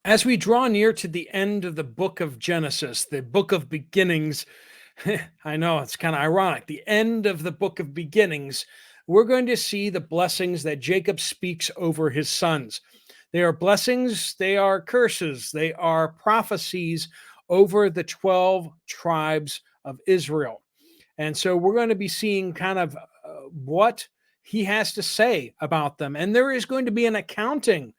As we draw near to the end of the book of Genesis, the book of beginnings, I know it's kind of ironic, the end of the book of beginnings, we're going to see the blessings that Jacob speaks over his sons. They are blessings, they are curses, they are prophecies over the 12 tribes of Israel. And so we're going to be seeing kind of what he has to say about them. And there is going to be an accounting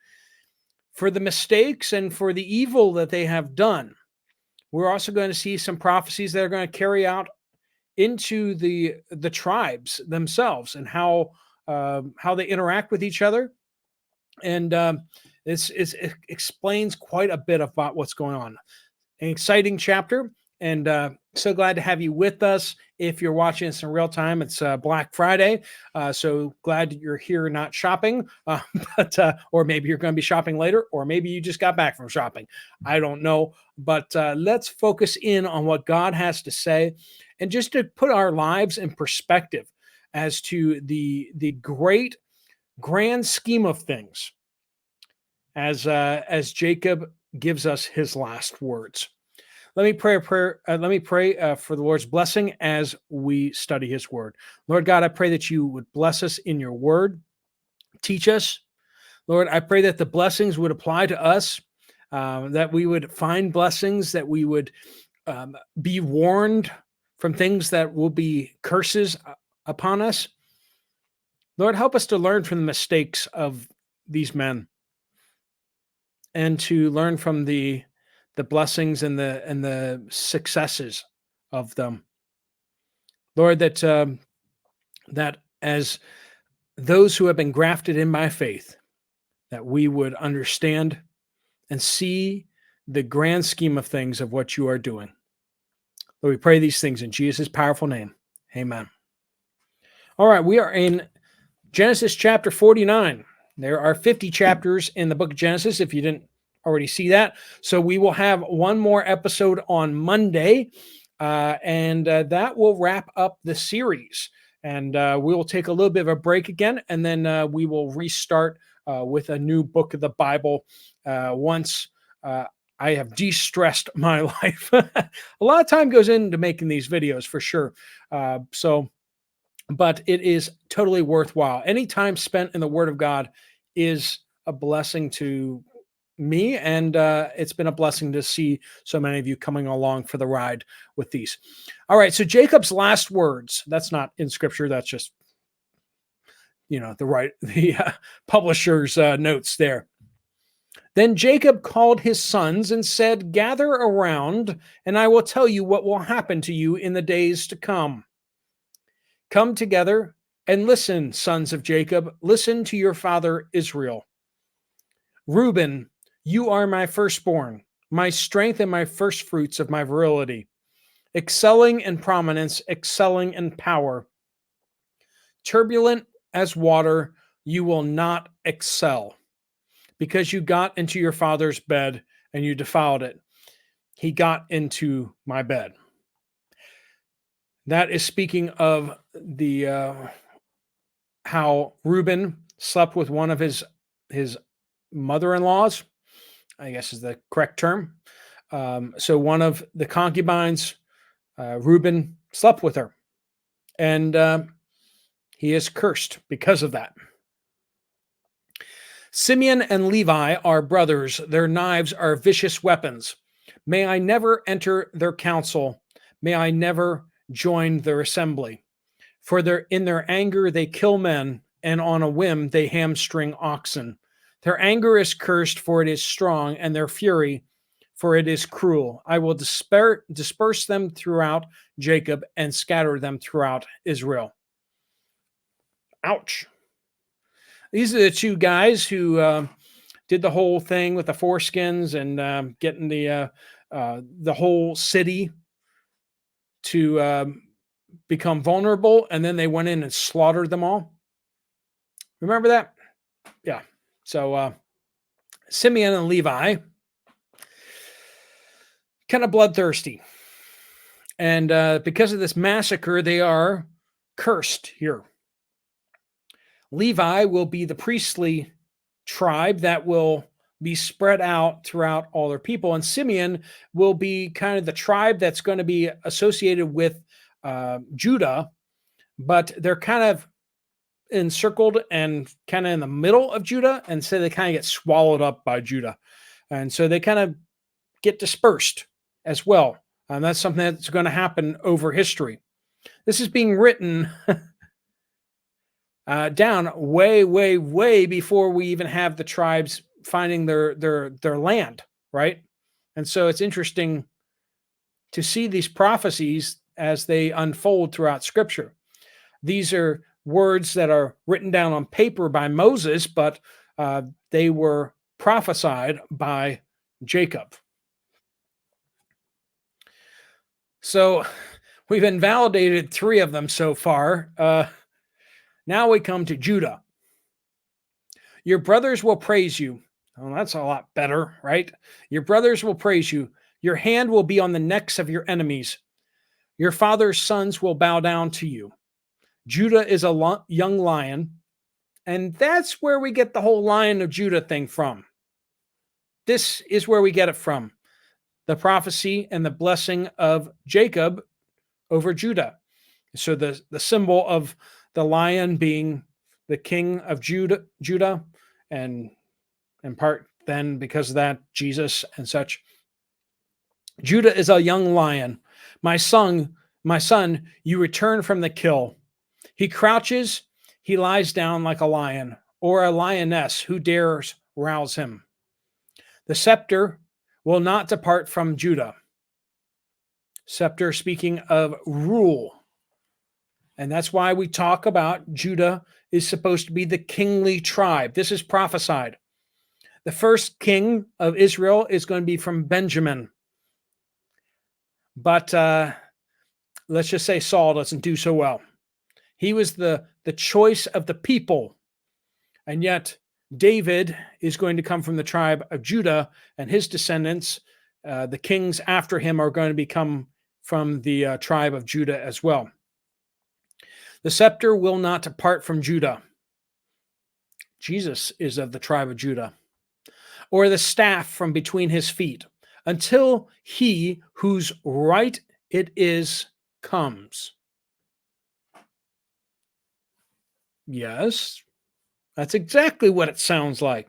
for the mistakes and for the evil that they have done. We're also going to see some prophecies that are going to carry out into the tribes themselves and how they interact with each other. And it explains quite a bit about what's going on. An exciting chapter, and so glad to have you with us. If you're watching this in real time, it's Black Friday, so glad you're here, not shopping, or maybe you're going to be shopping later, or maybe you just got back from shopping. I don't know, but let's focus in on what God has to say, and just to put our lives in perspective as to the great grand scheme of things, as Jacob gives us his last words. Let me pray a prayer. Let me pray for the Lord's blessing as we study his word. Lord God, I pray that you would bless us in your word. Teach us. Lord, I pray that the blessings would apply to us, that we would find blessings, that we would be warned from things that will be curses upon us. Lord, help us to learn from the mistakes of these men and to learn from the blessings and the successes of them. Lord, that as those who have been grafted in by faith, that we would understand and see the grand scheme of things of what you are doing. Lord, we pray these things in Jesus' powerful name. Amen. All right, we are in Genesis chapter 49. There are 50 chapters in the book of Genesis, if you didn't already see that. So we will have one more episode on Monday, and that will wrap up the series. And we will take a little bit of a break again, and then we will restart with a new book of the Bible once I have de-stressed my life. A lot of time goes into making these videos for sure. But it is totally worthwhile. Any time spent in the Word of God is a blessing to me, and it's been a blessing to see so many of you coming along for the ride with these. All right, so Jacob's last words, that's not in scripture, that's just, the publisher's notes there. Then Jacob called his sons and said, "Gather around, and I will tell you what will happen to you in the days to come. Come together and listen, sons of Jacob, listen to your father Israel. Reuben, you are my firstborn, my strength and my firstfruits of my virility, excelling in prominence, excelling in power. Turbulent as water, you will not excel, because you got into your father's bed and you defiled it. He got into my bed." That is speaking of the how Reuben slept with one of his mother-in-laws, I guess is the correct term. So one of the concubines, Reuben slept with her, and he is cursed because of that. Simeon and Levi are brothers. Their knives are vicious weapons. May I never enter their council. May I never join their assembly. For in their anger they kill men, and on a whim they hamstring oxen. Their anger is cursed, for it is strong, and their fury, for it is cruel. I will disperse them throughout Jacob and scatter them throughout Israel. Ouch. These are the two guys who did the whole thing with the foreskins and getting the whole city to become vulnerable, and then they went in and slaughtered them all. Remember that? Yeah. So Simeon and Levi, kind of bloodthirsty. And because of this massacre, they are cursed here. Levi will be the priestly tribe that will be spread out throughout all their people. And Simeon will be kind of the tribe that's going to be associated with Judah, but they're kind of encircled and kind of in the middle of Judah. And so they kind of get swallowed up by Judah. And so they kind of get dispersed as well. And that's something that's going to happen over history. This is being written down way, way, way before we even have the tribes finding their land, right? And so it's interesting to see these prophecies as they unfold throughout Scripture. These are words that are written down on paper by Moses, but they were prophesied by Jacob. So we've invalidated 3 of them so far. Now we come to Judah. Your brothers will praise you. Oh, that's a lot better, right? Your brothers will praise you. Your hand will be on the necks of your enemies. Your father's sons will bow down to you. Judah is a young lion, and that's where we get the whole Lion of Judah thing from. This is where we get it from. The prophecy and the blessing of Jacob over Judah. So the symbol of the lion being the king of Judah, and in part then because of that, Jesus and such. Judah is a young lion. My son, you return from the kill. He crouches, he lies down like a lion, or a lioness who dares rouse him. The scepter will not depart from Judah. Scepter speaking of rule. And that's why we talk about Judah is supposed to be the kingly tribe. This is prophesied. The first king of Israel is going to be from Benjamin. But let's just say Saul doesn't do so well. He was the choice of the people. And yet David is going to come from the tribe of Judah, and his descendants, the kings after him, are going to become from the tribe of Judah as well. The scepter will not depart from Judah. Jesus is of the tribe of Judah. Or the staff from between his feet, until he whose right it is comes. Yes, that's exactly what it sounds like.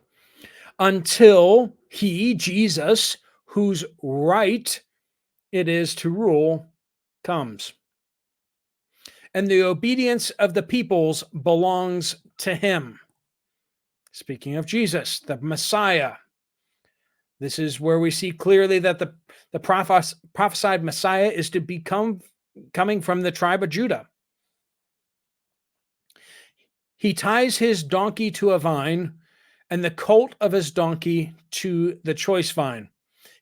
Until he, Jesus, whose right it is to rule, comes. And the obedience of the peoples belongs to him. Speaking of Jesus, the Messiah. This is where we see clearly that the prophesied Messiah is to become coming from the tribe of Judah. He ties his donkey to a vine and the colt of his donkey to the choice vine.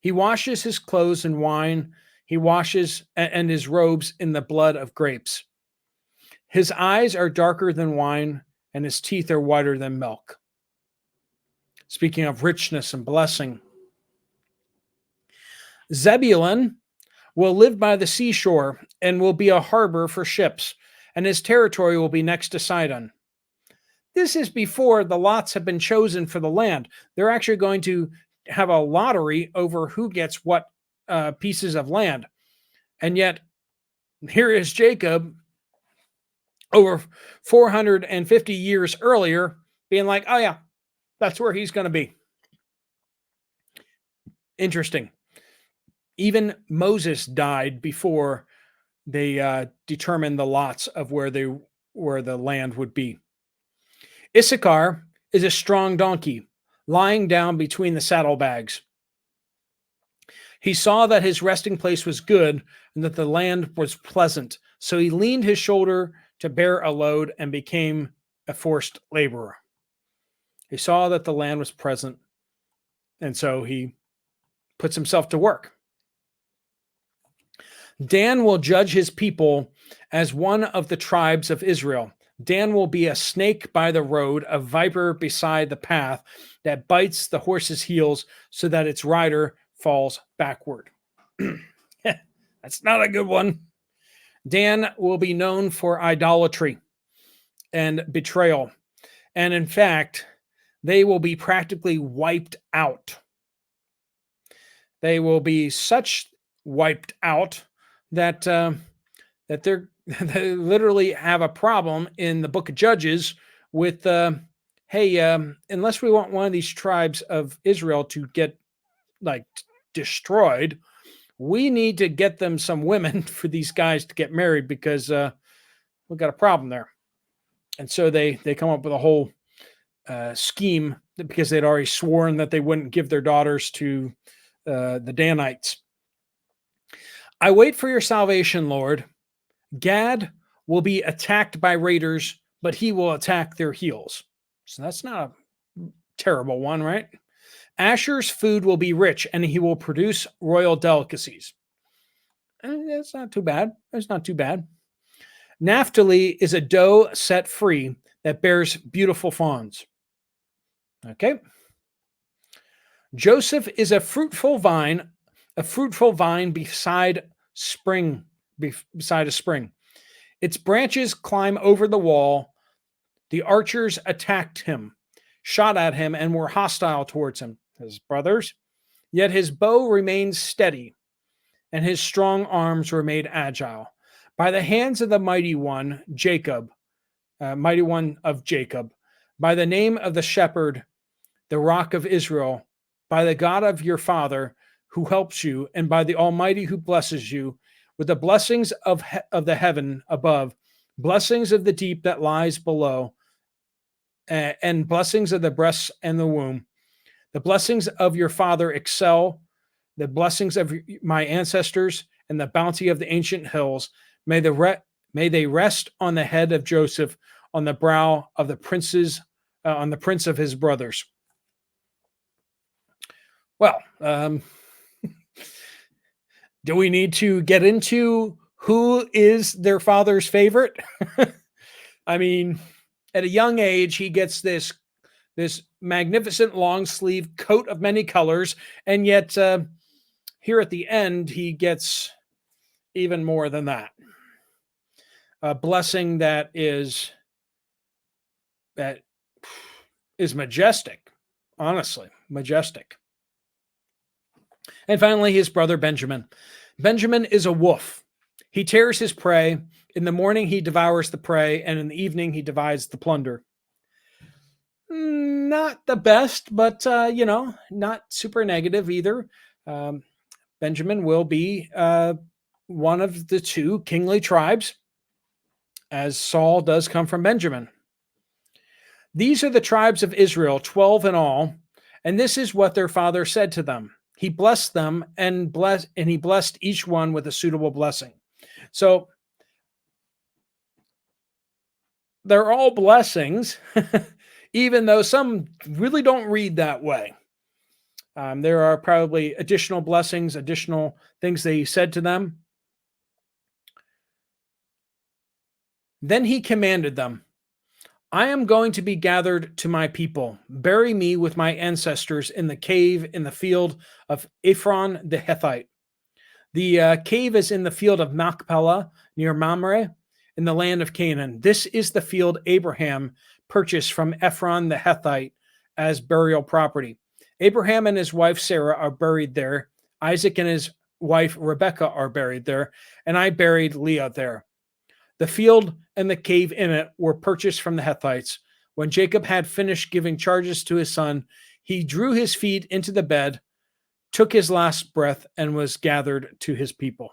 He washes his clothes in wine. He washes and his robes in the blood of grapes. His eyes are darker than wine, and his teeth are whiter than milk. Speaking of richness and blessing. Zebulun will live by the seashore and will be a harbor for ships, and his territory will be next to Sidon. This is before the lots have been chosen for the land. They're actually going to have a lottery over who gets what pieces of land. And yet, here is Jacob over 450 years earlier being like, oh yeah, that's where he's going to be. Interesting. Even Moses died before they determined the lots of where the land would be. Issachar is a strong donkey, lying down between the saddlebags. He saw that his resting place was good and that the land was pleasant, so he leaned his shoulder to bear a load and became a forced laborer. He saw that the land was pleasant, and so he puts himself to work. Dan will judge his people as one of the tribes of Israel. Dan will be a snake by the road, a viper beside the path that bites the horse's heels so that its rider falls backward. That's not a good one. Dan will be known for idolatry and betrayal. And in fact, they will be practically wiped out. They will be such wiped out that that they're they literally have a problem in the book of Judges with hey, unless we want one of these tribes of Israel to get like destroyed, we need to get them some women for these guys to get married because we've got a problem there. And so they come up with a whole scheme because they'd already sworn that they wouldn't give their daughters to the Danites. I wait for your salvation, Lord. Gad will be attacked by raiders, but he will attack their heels. So that's not a terrible one, right? Asher's food will be rich, and he will produce royal delicacies. That's not too bad. That's not too bad. Naphtali is a doe set free that bears beautiful fawns. Okay. Joseph is a fruitful vine beside beside a spring. Its branches climb over the wall. The archers attacked him, shot at him, and were hostile towards him, his brothers. Yet his bow remained steady, and his strong arms were made agile. By the hands of the mighty one, Jacob, mighty one of Jacob, by the name of the shepherd, the rock of Israel, by the God of your father who helps you, and by the Almighty who blesses you, with the blessings of the heaven above, blessings of the deep that lies below, and blessings of the breasts and the womb. The blessings of your father excel the blessings of my ancestors and the bounty of the ancient hills. May they rest on the head of Joseph, on the brow of the princes, on the prince of his brothers. Well, do we need to get into who is their father's favorite? I mean, at a young age, he gets this magnificent long sleeve coat of many colors, and yet here at the end, he gets even more than that. A blessing that is majestic, honestly, majestic. And finally, his brother Benjamin. Benjamin is a wolf. He tears his prey. In the morning, he devours the prey, and in the evening, he divides the plunder. Not the best, but, not super negative either. Benjamin will be one of the two kingly tribes, as Saul does come from Benjamin. These are the tribes of Israel, 12 in all, and this is what their father said to them. He blessed them and he blessed each one with a suitable blessing. So they're all blessings, even though some really don't read that way. There are probably additional blessings, additional things they said to them. Then he commanded them, I am going to be gathered to my people. Bury me with my ancestors in the cave in the field of Ephron the Hethite. The cave is in the field of Machpelah near Mamre in the land of Canaan. This is the field Abraham purchased from Ephron the Hethite as burial property. Abraham and his wife Sarah are buried there. Isaac and his wife Rebekah are buried there. And I buried Leah there. The field and the cave in it were purchased from the Hethites. When Jacob had finished giving charges to his son, he drew his feet into the bed, took his last breath, and was gathered to his people.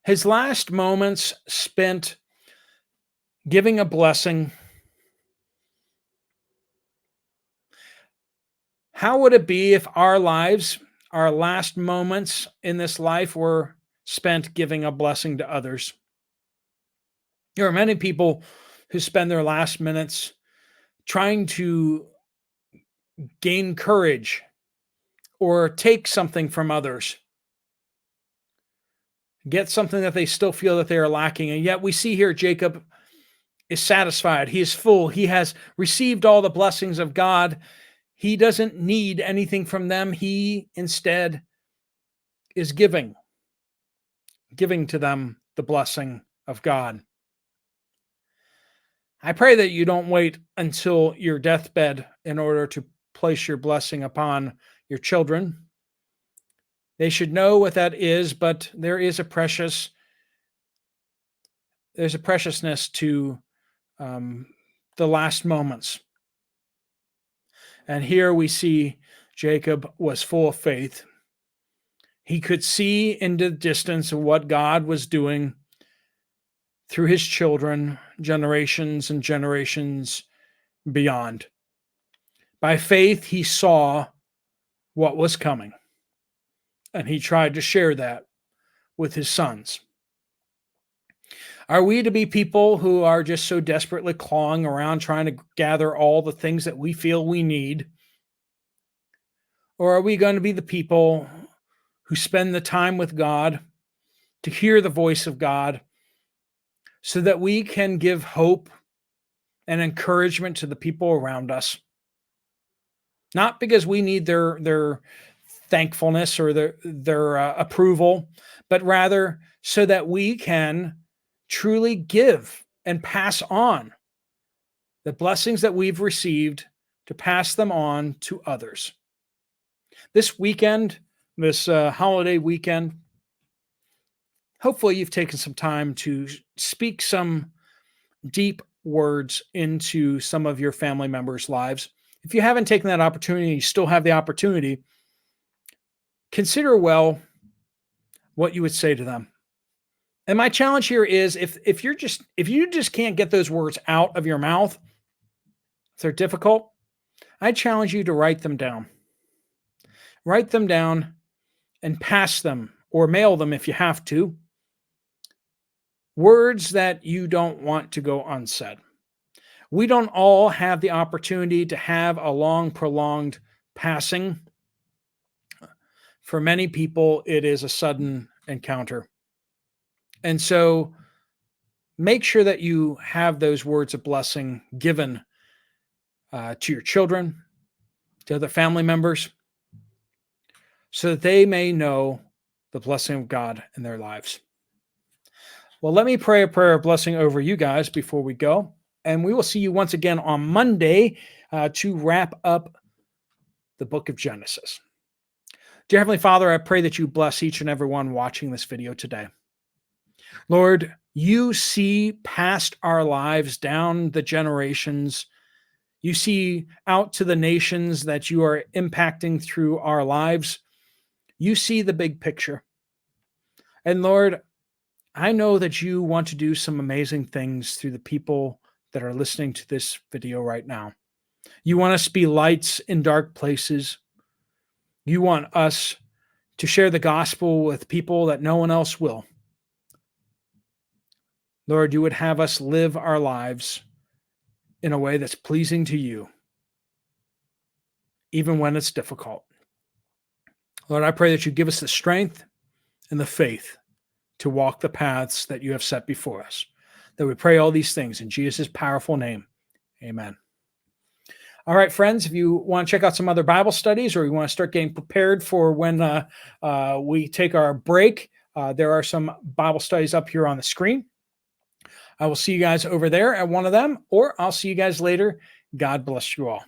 His last moments spent giving a blessing. How would it be if our lives, our last moments in this life, were spent giving a blessing to others? There are many people who spend their last minutes trying to gain courage or take something from others, get something that they still feel that they are lacking. And yet we see here Jacob is satisfied. He is full. He has received all the blessings of God. He doesn't need anything from them. He instead is giving to them the blessing of God. I pray that you don't wait until your deathbed in order to place your blessing upon your children. They should know what that is, but there's a preciousness to um, the last moments. And here we see Jacob was full of faith. He could see into the distance of what God was doing through his children, generations and generations beyond. By faith, he saw what was coming, and he tried to share that with his sons. Are we to be people who are just so desperately clawing around trying to gather all the things that we feel we need? Or are we going to be the people who spend the time with God to hear the voice of God so that we can give hope and encouragement to the people around us? Not because we need their thankfulness or their approval, but rather so that we can truly give and pass on the blessings that we've received, to pass them on to others. This weekend, this holiday weekend, hopefully you've taken some time to speak some deep words into some of your family members' lives. If you haven't taken that opportunity, you still have the opportunity. Consider well what you would say to them. And my challenge here is if you just can't get those words out of your mouth, if they're difficult, I challenge you to write them down. Write them down and pass them or mail them if you have to. Words that you don't want to go unsaid. We don't all have the opportunity to have a long, prolonged passing. For many people, it is a sudden encounter. And so make sure that you have those words of blessing given to your children, to other family members, so that they may know the blessing of God in their lives. Well, let me pray a prayer of blessing over you guys before we go. And we will see you once again on Monday to wrap up the book of Genesis. Dear Heavenly Father, I pray that you bless each and every one watching this video today. Lord, you see past our lives, down the generations. You see out to the nations that you are impacting through our lives. You see the big picture. And Lord, I know that you want to do some amazing things through the people that are listening to this video right now. You want us to be lights in dark places. You want us to share the gospel with people that no one else will. Lord, you would have us live our lives in a way that's pleasing to you, even when it's difficult. Lord, I pray that you give us the strength and the faith to walk the paths that you have set before us. That we pray all these things in Jesus' powerful name. Amen. All right, friends, if you want to check out some other Bible studies or you want to start getting prepared for when we take our break, there are some Bible studies up here on the screen. I will see you guys over there at one of them, or I'll see you guys later. God bless you all.